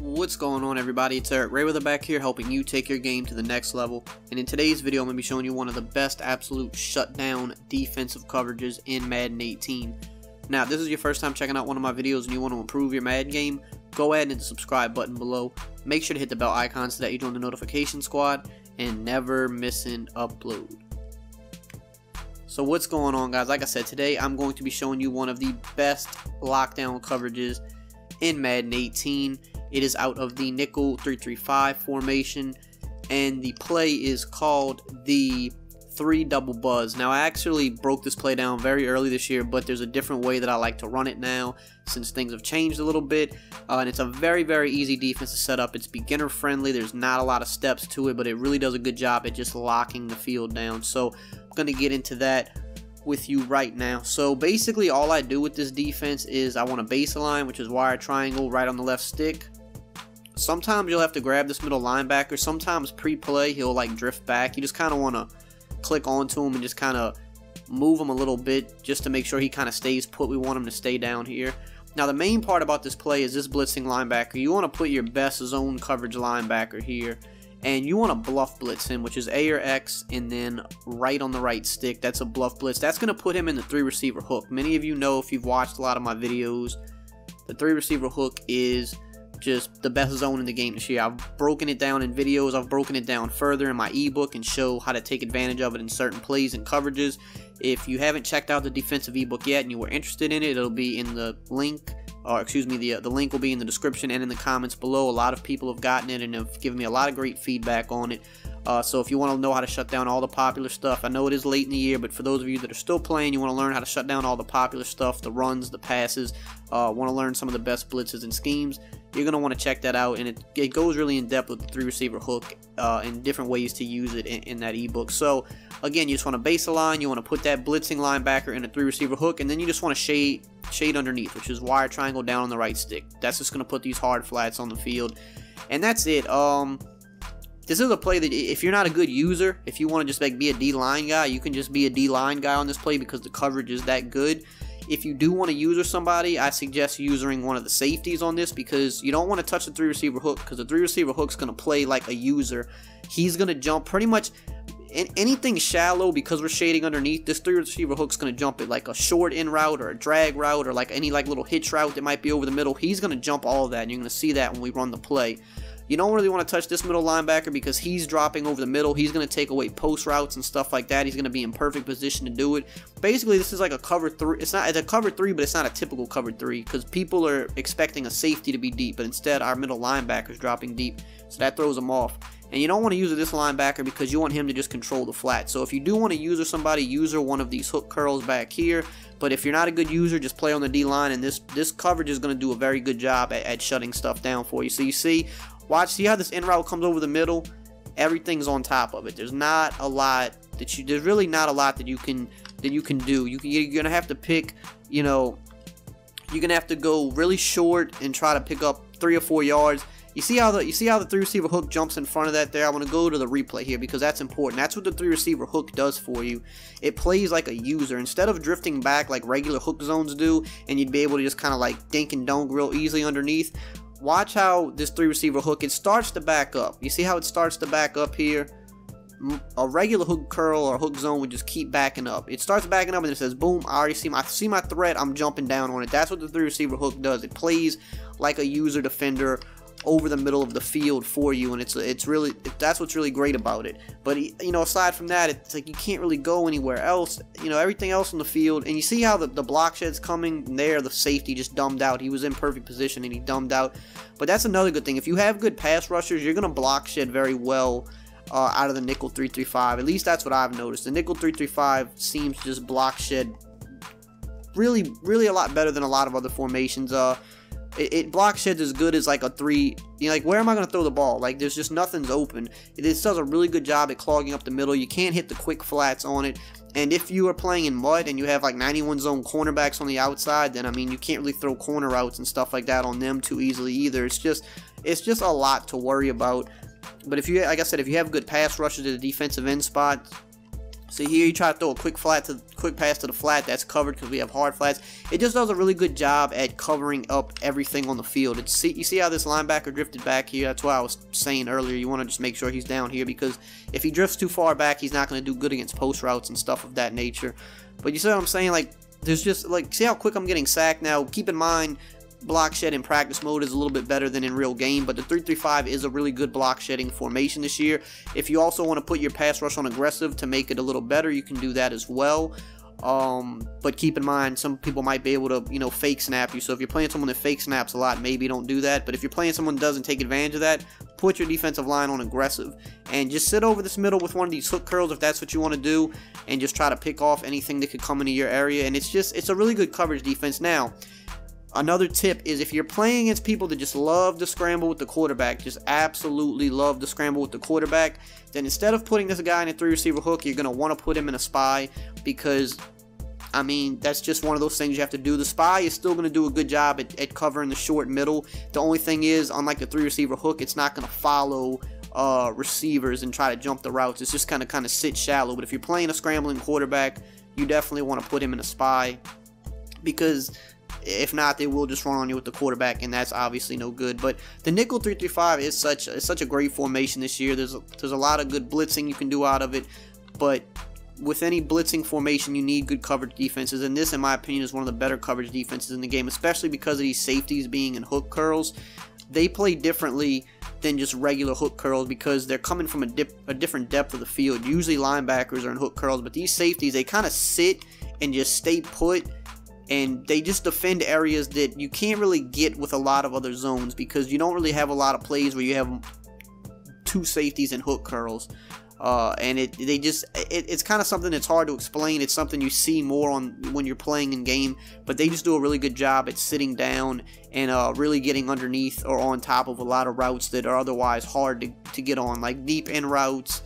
What's going on, everybody? It's EricRayweather back here, helping you take your game to the next level. And in today's video, I'm going to be showing you one of the best absolute shutdown defensive coverages in Madden 18. Now, if this is your first time checking out one of my videos and you want to improve your Madden game, go ahead and hit the subscribe button below. Make sure to hit the bell icon so that you join the notification squad and never miss an upload. So what's going on, guys? Like I said, today I'm going to be showing you one of the best lockdown coverages in Madden 18. It is out of the nickel 3-3-5 formation, and the play is called the 3 double buzz. Now, I actually broke this play down very early this year, but there's a different way that I like to run it now since things have changed a little bit, and it's a very easy defense to set up. It's beginner friendly. There's not a lot of steps to it, but it really does a good job at just locking the field down. So I'm going to get into that with you right now. So basically all I do with this defense is I want a baseline, which is wire triangle right on the left stick. Sometimes you'll have to grab this middle linebacker. Sometimes pre-play he'll like drift back. You just kind of want to click onto him and just kind of move him a little bit just to make sure he kind of stays put. We want him to stay down here. Now the main part about this play is this blitzing linebacker. You want to put your best zone coverage linebacker here, and you want to bluff blitz him, which is A or X, and then right on the right stick. That's a bluff blitz. That's going to put him in the 3 receiver hook. Many of you know, if you've watched a lot of my videos, the 3 receiver hook is just the best zone in the game this year. I've broken it down in videos. I've broken it down further in my ebook and show how to take advantage of it in certain plays and coverages. If you haven't checked out the defensive ebook yet and you were interested in it, it'll be in the link, or excuse me, the link will be in the description and in the comments below. A lot of people have gotten it and have given me a lot of great feedback on it. So if you want to know how to shut down all the popular stuff, I know it is late in the year, but for those of you that are still playing, you want to learn how to shut down all the popular stuff, the runs, the passes, want to learn some of the best blitzes and schemes, you're going to want to check that out. And it goes really in depth with the 3 receiver hook and different ways to use it in that ebook. So again, you just want to base a line, you want to put that blitzing linebacker in a 3 receiver hook, and then you just want to shade underneath, which is wire triangle down on the right stick. That's just going to put these hard flats on the field, and that's it. This is a play that if you're not a good user, if you want to just like be a D-line guy, you can just be a D-line guy on this play because the coverage is that good. If you do want to user somebody, I suggest using one of the safeties on this, because you don't want to touch the 3 receiver hook, because the 3 receiver hook's going to play like a user. He's going to jump pretty much in anything shallow. Because we're shading underneath, this 3 receiver hook's going to jump it like a short in route or a drag route or like any like little hitch route that might be over the middle. He's going to jump all of that, and you're going to see that when we run the play. You don't really want to touch this middle linebacker because he's dropping over the middle. He's going to take away post routes and stuff like that. He's going to be in perfect position to do it. Basically, this is like a cover 3. It's a cover 3, but it's not a typical cover 3 because people are expecting a safety to be deep, but instead our middle linebacker is dropping deep, so that throws them off. And you don't want to use this linebacker because you want him to just control the flat. So if you do want to user somebody, user one of these hook curls back here. But if you're not a good user, just play on the D-line, and this coverage is going to do a very good job at shutting stuff down for you. So you see, see how this in route comes over the middle? Everything's on top of it. There's not a lot that there's really not a lot that you can do. You're gonna have to pick, you know, you're gonna have to go really short and try to pick up 3 or 4 yards. You see how the 3 receiver hook jumps in front of that there? I want to go to the replay here because that's important. That's what the 3 receiver hook does for you. It plays like a user. Instead of drifting back like regular hook zones do, and you'd be able to just kind of like dink and dunk real easily underneath. Watch how this 3 receiver hook, it starts to back up. You see how it starts to back up here? A regular hook curl or hook zone would just keep backing up. It starts backing up and it says, boom, I already see my threat, I'm jumping down on it. That's what the 3 receiver hook does. It plays like a user defender over the middle of the field for you, and it's really, that's what's really great about it. But you know, aside from that, it's like you can't really go anywhere else. You know, everything else on the field, and you see how the block shed's coming there. The safety just dumbed out. He was in perfect position and he dumbed out. But that's another good thing. If you have good pass rushers, you're gonna block shed very well out of the nickel 3-3-5. At least that's what I've noticed. The nickel 3-3-5 seems to just block shed really a lot better than a lot of other formations. It block sheds as good as like a 3. You know, like, where am I going to throw the ball? Like, there's just nothing's open. This does a really good job at clogging up the middle. You can't hit the quick flats on it. And if you are playing in mud and you have like 91 zone cornerbacks on the outside, then I mean, you can't really throw corner routes and stuff like that on them too easily either. It's just a lot to worry about. But if you, like I said, if you have good pass rushes at the defensive end spot, So here you try to throw a quick pass to the flat that's covered because we have hard flats. It just does a really good job at covering up everything on the field. You see how this linebacker drifted back here? That's why I was saying earlier you want to just make sure he's down here, because if he drifts too far back, he's not going to do good against post routes and stuff of that nature. But you see what I'm saying? Like, there's just, like, see how quick I'm getting sacked now? Keep in mind, block shed in practice mode is a little bit better than in real game, but the 3-3-5 is a really good block shedding formation this year. If you also want to put your pass rush on aggressive to make it a little better, you can do that as well. But keep in mind, some people might be able to, you know, fake snap you. So if you're playing someone that fake snaps a lot, maybe don't do that. But if you're playing someone that doesn't take advantage of that, put your defensive line on aggressive and just sit over this middle with one of these hook curls if that's what you want to do, and just try to pick off anything that could come into your area. And it's a really good coverage defense. Now, another tip is if you're playing against people that just love to scramble with the quarterback, just absolutely love to scramble with the quarterback, then instead of putting this guy in a 3-receiver hook, you're going to want to put him in a spy, because, I mean, that's just one of those things you have to do. The spy is still going to do a good job at covering the short middle. The only thing is, unlike the 3-receiver hook, it's not going to follow receivers and try to jump the routes. It's just kind of sit shallow. But if you're playing a scrambling quarterback, you definitely want to put him in a spy, because if not, they will just run on you with the quarterback, and that's obviously no good. But the nickel 3-3-5 is such a great formation this year. There's a lot of good blitzing you can do out of it, but with any blitzing formation, you need good coverage defenses, and this, in my opinion, is one of the better coverage defenses in the game, especially because of these safeties being in hook curls. They play differently than just regular hook curls because they're coming from a different depth of the field. Usually linebackers are in hook curls, but these safeties, they kind of sit and just stay put, and they just defend areas that you can't really get with a lot of other zones, because you don't really have a lot of plays where you have two safeties and hook curls. And it's kind of something that's hard to explain. It's something you see more when you're playing in game, but they just do a really good job at sitting down and really getting underneath or on top of a lot of routes that are otherwise hard to get on, like deep end routes,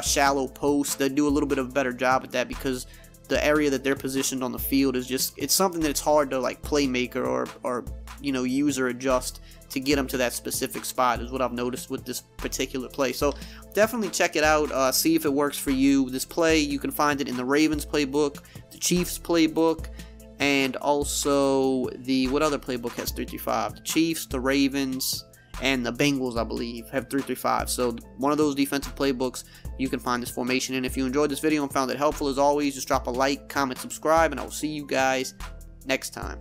shallow posts. They do a little bit of a better job at that, because the area that they're positioned on the field is just, it's something that's hard to like playmaker or you know, use or adjust to get them to that specific spot, is what I've noticed with this particular play. So definitely check it out, see if it works for you. This play, you can find it in the Ravens playbook, the Chiefs playbook, and also what other playbook has 3-3-5? The Chiefs, the Ravens, and the Bengals, I believe, have 3-3-5. So one of those defensive playbooks you can find this formation in. If you enjoyed this video and found it helpful, as always, just drop a like, comment, subscribe, and I will see you guys next time.